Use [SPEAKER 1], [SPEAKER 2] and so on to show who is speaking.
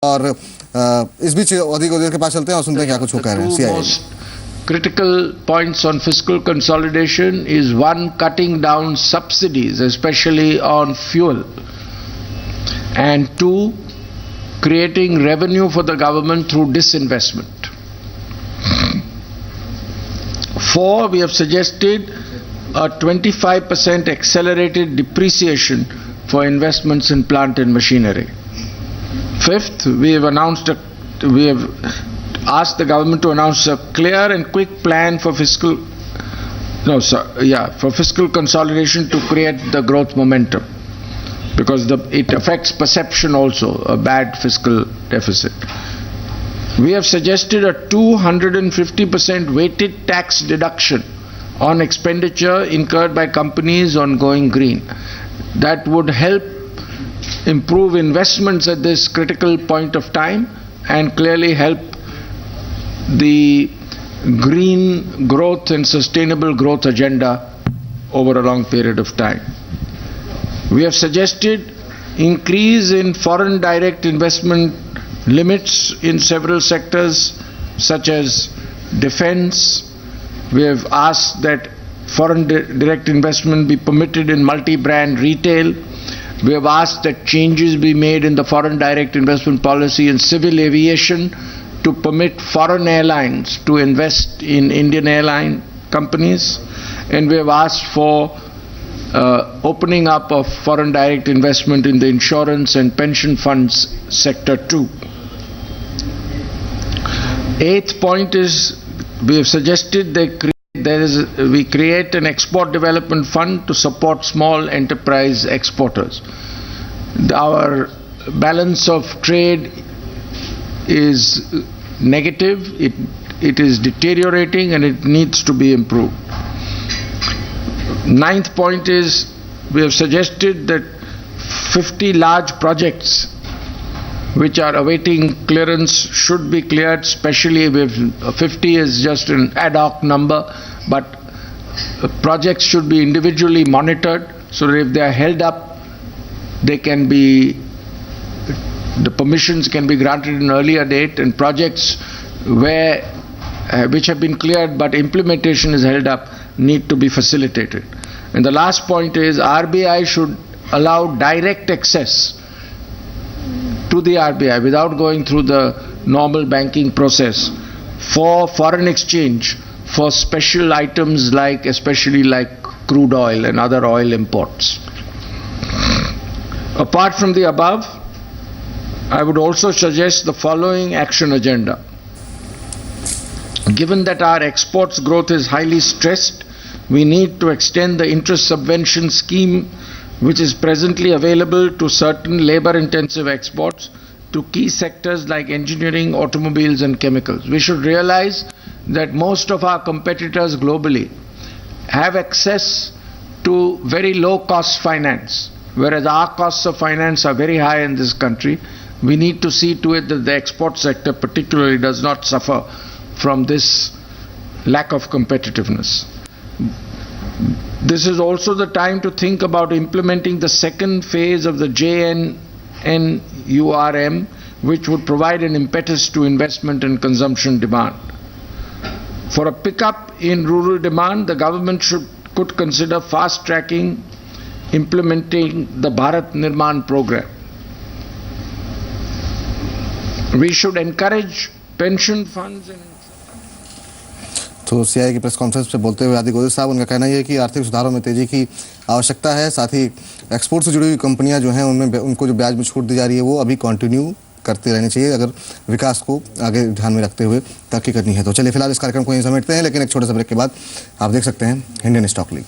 [SPEAKER 1] और इस बीच अधिक के पास चलते हैं और सुनते हैं क्या कुछ वो कह रहे हैं CIA.
[SPEAKER 2] Critical points on fiscal consolidation is one, cutting down subsidies, especially on fuel, and two, creating revenue for the government through disinvestment. Four, we have suggested a 25% accelerated depreciation for investments in plant and machinery. Fifth, we have asked the government to announce a clear and quick plan for fiscal consolidation to create the growth momentum, because it affects perception also, a bad fiscal deficit. We have suggested a 250% weighted tax deduction on expenditure incurred by companies on going green. That would help improve investments at this critical point of time and clearly help the green growth and sustainable growth agenda over a long period of time. We have suggested increase in foreign direct investment limits in several sectors such as defense. We have asked that foreign direct investment be permitted in multi-brand retail. We have asked that changes be made in the foreign direct investment policy in civil aviation to permit foreign airlines to invest in Indian airline companies, and we have asked for opening up of foreign direct investment in the insurance and pension funds sector too. Eighth point is we have suggested we create an export development fund to support small enterprise exporters. Our balance of trade is negative, it is deteriorating and it needs to be improved. Ninth point is we have suggested that 50 large projects which are awaiting clearance should be cleared, especially if 50 is just an ad hoc number, but projects should be individually monitored so that if they are held up, the permissions can be granted at an earlier date, and projects which have been cleared but implementation is held up need to be facilitated. And the last point is RBI should allow direct access to the RBI without going through the normal banking process for foreign exchange for special items especially like crude oil and other oil imports. Apart from the above, I would also suggest the following action agenda. Given that our exports growth is highly stressed, we need to extend the interest subvention scheme which is presently available to certain labor-intensive exports to key sectors like engineering, automobiles and chemicals. We should realize that most of our competitors globally have access to very low-cost finance, whereas our costs of finance are very high in this country. We need to see to it that the export sector particularly does not suffer from this lack of competitiveness. This is also the time to think about implementing the second phase of the JNNURM, which would provide an impetus to investment and consumption demand. For a pickup in rural demand, the government could consider fast-tracking implementing the Bharat Nirman program. We should encourage pension funds and
[SPEAKER 1] तो CIA की press conference पे बोलते हुए आदित्य गोविल साहब, उनका कहना यह है कि आर्थिक सुधारों में तेजी की आवश्यकता है, साथ ही एक्सपोर्ट से जुड़ी हुई कंपनियां जो हैं उनमें उनको जो ब्याज में छूट दी जा रही है वो अभी कंटिन्यू करती रहनी चाहिए अगर विकास को आगे ध्यान में रखते हुए तरक्की करनी है। तो चलिए फिलहाल इस कार्यक्रम को यहीं समेटते हैं, लेकिन एक छोटे से ब्रेक के बाद आप देख सकते हैं इंडियन स्टॉक लीग।